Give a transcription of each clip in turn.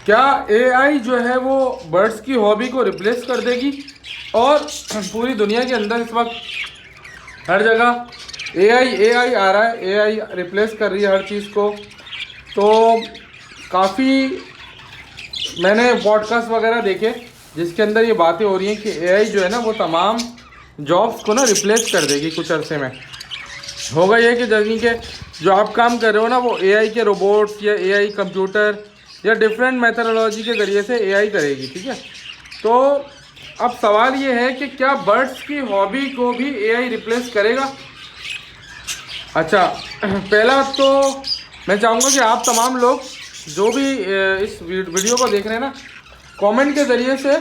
क्या एआई जो है वो बर्ड्स की हॉबी को रिप्लेस कर देगी? और पूरी दुनिया के अंदर इस वक्त हर जगह एआई एआई आ रहा है, एआई रिप्लेस कर रही है हर चीज़ को। तो काफ़ी मैंने पॉडकास्ट वगैरह देखे जिसके अंदर ये बातें हो रही हैं कि एआई जो है ना वो तमाम जॉब्स को ना रिप्लेस कर देगी कुछ अरसे में। होगा ये कि जगह के जो आप काम कर रहे हो ना वो एआई के रोबोट्स या एआई कंप्यूटर या डिफरेंट मेथडोलॉजी के ज़रिए से एआई करेगी, ठीक है। तो अब सवाल ये है कि क्या बर्ड्स की हॉबी को भी एआई रिप्लेस करेगा? अच्छा, पहला तो मैं चाहूँगा कि आप तमाम लोग जो भी इस वीडियो को देख रहे हैं ना, कमेंट के ज़रिए से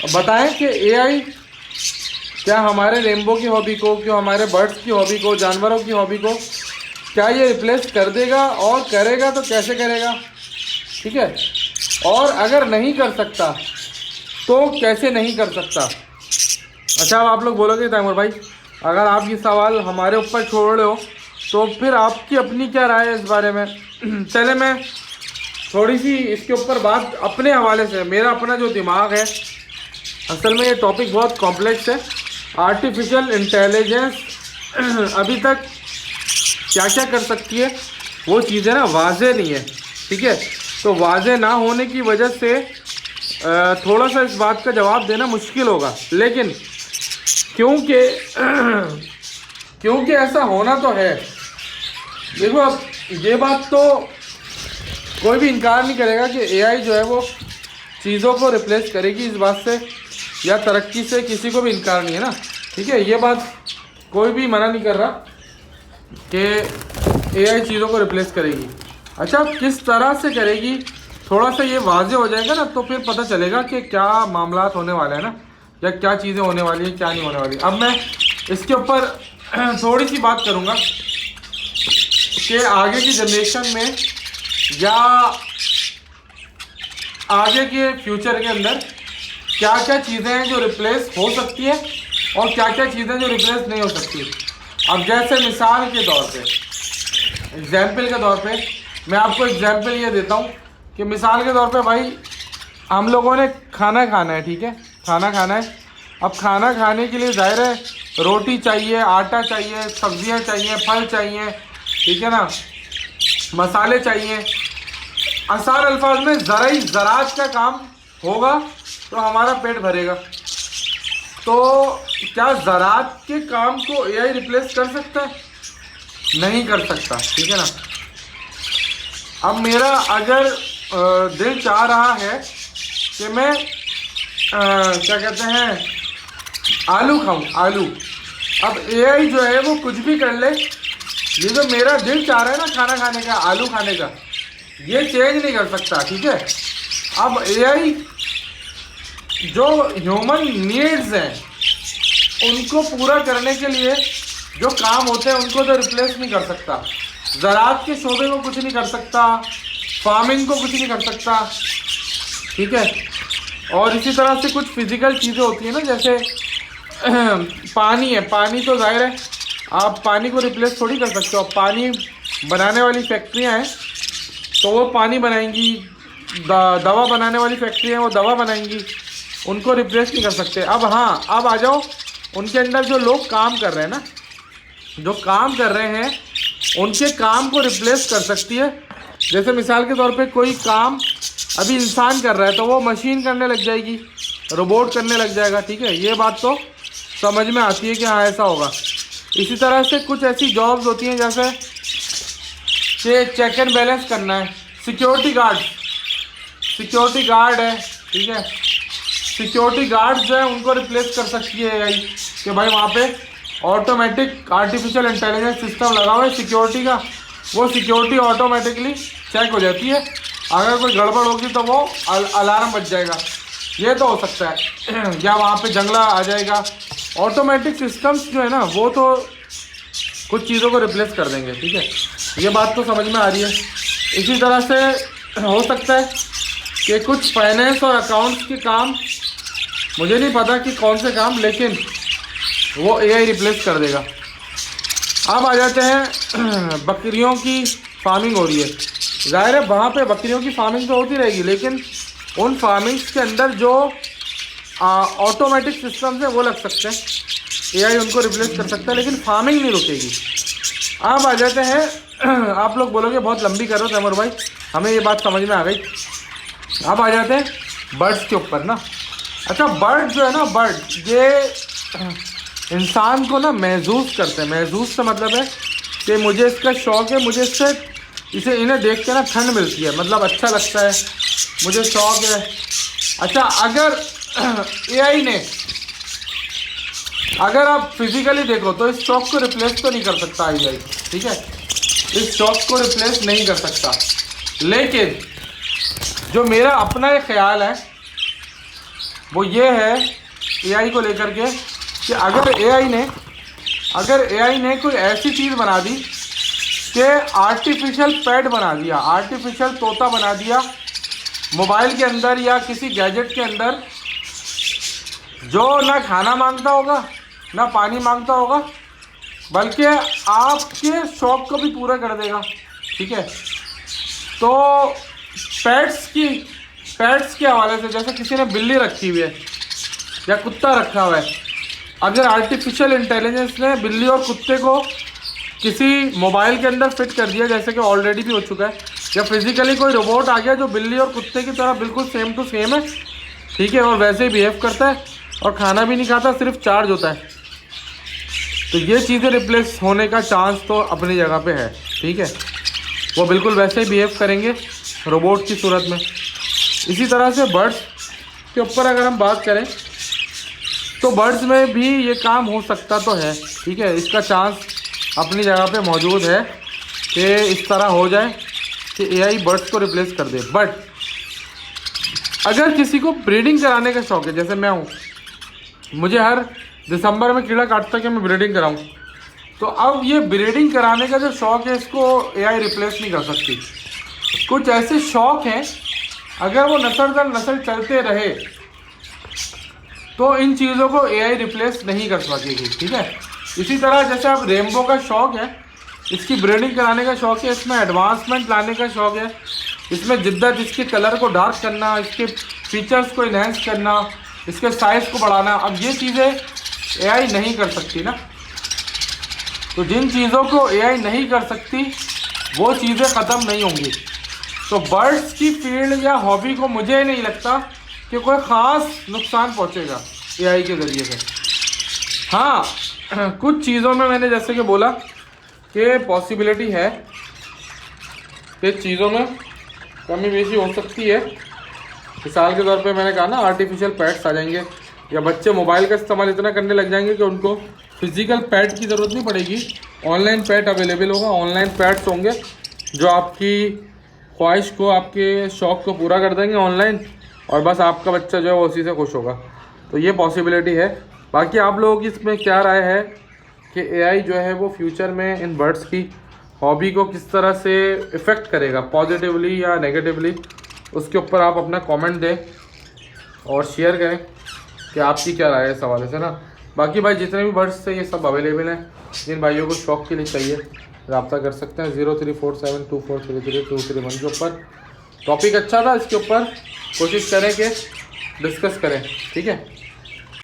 बताएं कि एआई क्या हमारे रेनबो की हॉबी को, क्यों हमारे बर्ड्स की हॉबी को, जानवरों की हॉबी को क्या ये रिप्लेस कर देगा, और करेगा तो कैसे करेगा, ठीक है। और अगर नहीं कर सकता तो कैसे नहीं कर सकता। अच्छा, अब आप लोग बोलोगे तैमूर भाई अगर आप ये सवाल हमारे ऊपर छोड़ रहे हो तो फिर आपकी अपनी क्या राय है इस बारे में? चले मैं थोड़ी सी इसके ऊपर बात अपने हवाले से, मेरा अपना जो दिमाग है, असल में ये टॉपिक बहुत कॉम्प्लेक्स है। आर्टिफिशियल इंटेलिजेंस अभी तक क्या क्या कर सकती है वो चीज़ें ना वाज़े नहीं है, ठीक है। तो वाज़े ना होने की वजह से थोड़ा सा इस बात का जवाब देना मुश्किल होगा, लेकिन क्योंकि ऐसा होना तो है। देखो, अब ये बात तो कोई भी इनकार नहीं करेगा कि एआई जो है वो चीज़ों को रिप्लेस करेगी, इस बात से या तरक्की से किसी को भी इनकार नहीं है ना, ठीक है। ये बात कोई भी मना नहीं कर रहा कि एआई चीज़ों को रिप्लेस करेगी। अच्छा, किस तरह से करेगी थोड़ा सा ये वाज़े हो जाएगा ना तो फिर पता चलेगा कि क्या मामलात होने वाले हैं ना, या क्या चीज़ें होने वाली हैं, क्या नहीं होने वाली। अब मैं इसके ऊपर थोड़ी सी बात करूँगा कि आगे की जनरेशन में या आगे के फ्यूचर के अंदर क्या क्या चीज़ें हैं जो रिप्लेस हो सकती है और क्या क्या चीज़ें जो रिप्लेस नहीं हो सकती। अब जैसे मिसाल के तौर पे, एग्जाम्पल के तौर पे मैं आपको एग्जाम्पल ये देता हूँ कि मिसाल के तौर पे भाई हम लोगों ने खाना खाना है, ठीक है, खाना खाना है। अब खाना खाने के लिए जाहिर है रोटी चाहिए, आटा चाहिए, सब्जियां चाहिए, फल चाहिए, ठीक है ना, मसाले चाहिए। आसान अल्फाज में ज़रात का काम होगा तो हमारा पेट भरेगा। तो क्या ज़रात के काम को एआई रिप्लेस कर सकता है? नहीं कर सकता, ठीक है ना। अब मेरा अगर दिल चाह रहा है कि मैं क्या कहते हैं आलू खाऊं, आलू, अब एआई जो है वो कुछ भी कर ले, ये जो मेरा दिल चाह रहा है ना खाना खाने का, आलू खाने का, ये चेंज नहीं कर सकता, ठीक है। अब एआई जो ह्यूमन नीड्स हैं उनको पूरा करने के लिए जो काम होते हैं उनको तो रिप्लेस नहीं कर सकता। ज़राअत के शोबे को कुछ नहीं कर सकता, फार्मिंग को कुछ नहीं कर सकता, ठीक है। और इसी तरह से कुछ फिज़िकल चीज़ें होती हैं ना, जैसे पानी है, पानी तो जाहिर है आप पानी को रिप्लेस थोड़ी कर सकते हो। पानी बनाने वाली फैक्ट्रियां हैं तो वो पानी बनाएंगी, दवा बनाने वाली फैक्ट्री है वो दवा बनाएंगी, उनको रिप्लेस नहीं कर सकते। अब हाँ, अब आ जाओ उनके अंदर जो लोग काम कर रहे हैं ना, जो काम कर रहे हैं उनके काम को रिप्लेस कर सकती है। जैसे मिसाल के तौर पे कोई काम अभी इंसान कर रहा है तो वो मशीन करने लग जाएगी, रोबोट करने लग जाएगा, ठीक है। ये बात तो समझ में आती है कि हाँ ऐसा होगा। इसी तरह से कुछ ऐसी जॉब्स होती हैं जैसे कि चेक एंड बैलेंस करना है, सिक्योरिटी गार्ड है, ठीक है। सिक्योरिटी गार्ड्स जो है उनको रिप्लेस कर सकती है एआई कि भाई वहाँ पे ऑटोमेटिक आर्टिफिशियल इंटेलिजेंस सिस्टम लगा हुआ है सिक्योरिटी का, वो सिक्योरिटी ऑटोमेटिकली चेक हो जाती है, अगर कोई गड़बड़ होगी तो वो अलार्म बज जाएगा, ये तो हो सकता है। या वहाँ पे जंगला आ जाएगा। ऑटोमेटिक सिस्टम्स जो है ना वो तो कुछ चीज़ों को रिप्लेस कर देंगे, ठीक है, ये बात तो समझ में आ रही है। इसी तरह से हो सकता है कि कुछ फाइनेंस और अकाउंट्स के काम, मुझे नहीं पता कि कौन से काम, लेकिन वो एआई रिप्लेस कर देगा। अब आ जाते हैं बकरियों की फार्मिंग हो रही है, जाहिर है वहाँ पे बकरियों की फार्मिंग तो होती रहेगी, लेकिन उन फार्मिंग्स के अंदर जो ऑटोमेटिक सिस्टम्स हैं वो लग सकते हैं, एआई उनको रिप्लेस कर सकता है, लेकिन फार्मिंग नहीं रुकेगी। अब आ जाते हैं आप लोग बोलोगे बहुत लंबी कर रहे हो तैमूर भाई, हमें ये बात समझ में आ गई। अब आ जाते हैं बर्ड्स के ऊपर ना। अच्छा, बर्ड जो है ना, बर्ड ये इंसान को ना महसूस करते हैं। महसूस से मतलब है कि मुझे इसका शौक़ है, मुझे इसे इन्हें देख के ना ठंड मिलती है, मतलब अच्छा लगता है, मुझे शौक़ है। अच्छा, अगर एआई ने, अगर आप फिजिकली देखो तो इस शौक़ को रिप्लेस तो नहीं कर सकता एआई, ठीक है, इस शौक़ को रिप्लेस नहीं कर सकता। लेकिन जो मेरा अपना एक ख्याल है वो ये है एआई को लेकर के कि अगर एआई ने कोई ऐसी चीज़ बना दी कि आर्टिफिशियल पेट बना दिया, आर्टिफिशियल तोता बना दिया मोबाइल के अंदर या किसी गैजेट के अंदर, जो ना खाना मांगता होगा ना पानी मांगता होगा, बल्कि आपके शौक़ को भी पूरा कर देगा, ठीक है। तो पेट्स के हवाले से, जैसे किसी ने बिल्ली रखी हुई है या कुत्ता रखा हुआ है, अगर आर्टिफिशियल इंटेलिजेंस ने बिल्ली और कुत्ते को किसी मोबाइल के अंदर फिट कर दिया, जैसे कि ऑलरेडी भी हो चुका है, या फिजिकली कोई रोबोट आ गया जो बिल्ली और कुत्ते की तरह बिल्कुल सेम टू सेम है, ठीक है, और वैसे ही बिहेव करता है और खाना भी नहीं खाता, सिर्फ चार्ज होता है, तो ये चीज़ें रिप्लेस होने का चांस तो अपनी जगह पे है, ठीक है। वो बिल्कुल वैसे ही बिहेव करेंगे रोबोट की सूरत में। इसी तरह से बर्ड्स के ऊपर अगर हम बात करें तो बर्ड्स में भी ये काम हो सकता तो है, ठीक है, इसका चांस अपनी जगह पे मौजूद है कि इस तरह हो जाए कि एआई बर्ड्स को रिप्लेस कर दे। बट अगर किसी को ब्रीडिंग कराने का शौक़ है, जैसे मैं हूँ, मुझे हर दिसंबर में कीड़ा काटता है कि मैं ब्रीडिंग कराऊँ, तो अब ये ब्रीडिंग कराने का जो शौक़ है इसको एआई रिप्लेस नहीं कर सकती। कुछ ऐसे शौक़ हैं अगर वो नस्ल दर नस्ल चलते रहे तो इन चीज़ों को एआई रिप्लेस नहीं कर सकेगी, ठीक है। इसी तरह जैसे अब रेनबो का शौक़ है, इसकी ब्रीडिंग कराने का शौक़ है, इसमें एडवांसमेंट लाने का शौक़ है, इसमें जिद्दत, इसके कलर को डार्क करना, इसके फीचर्स को इन्हेंस करना, इसके साइज़ को बढ़ाना, अब ये चीज़ें एआई नहीं कर सकती ना। तो जिन चीज़ों को एआई नहीं कर सकती वो चीज़ें ख़त्म नहीं होंगी। तो बर्ड्स की फील्ड या हॉबी को मुझे नहीं लगता कि कोई ख़ास नुकसान पहुंचेगा एआई के ज़रिए से। हाँ, कुछ चीज़ों में मैंने जैसे कि बोला कि पॉसिबिलिटी है कि चीज़ों में कमी बेशी हो सकती है। मिसाल के तौर पे मैंने कहा ना, आर्टिफिशियल पेट्स आ जाएंगे या बच्चे मोबाइल का इस्तेमाल इतना करने लग जाएंगे कि उनको फिज़िकल पेट की ज़रूरत नहीं पड़ेगी, ऑनलाइन पेट अवेलेबल होगा, ऑनलाइन पेट्स होंगे जो आपकी ख्वाहिश को, आपके शौक़ को पूरा कर देंगे ऑनलाइन, और बस आपका बच्चा जो है वो उसी से खुश होगा। तो ये पॉसिबिलिटी है। बाकी आप लोगों की इसमें क्या राय है कि एआई जो है वो फ्यूचर में इन बर्ड्स की हॉबी को किस तरह से इफ़ेक्ट करेगा, पॉजिटिवली या नेगेटिवली, उसके ऊपर आप अपना कमेंट दें और शेयर करें कि आपकी क्या राय है इस हवाले से ना। बाकी भाई जितने भी बर्ड्स थे ये सब अवेलेबल हैं, जिन भाइयों को शौक़ के लिए चाहिए रब्ता कर सकते हैं 0347243323 के ऊपर। टॉपिक अच्छा था, इसके ऊपर कोशिश करें कि डिस्कस करें, ठीक है।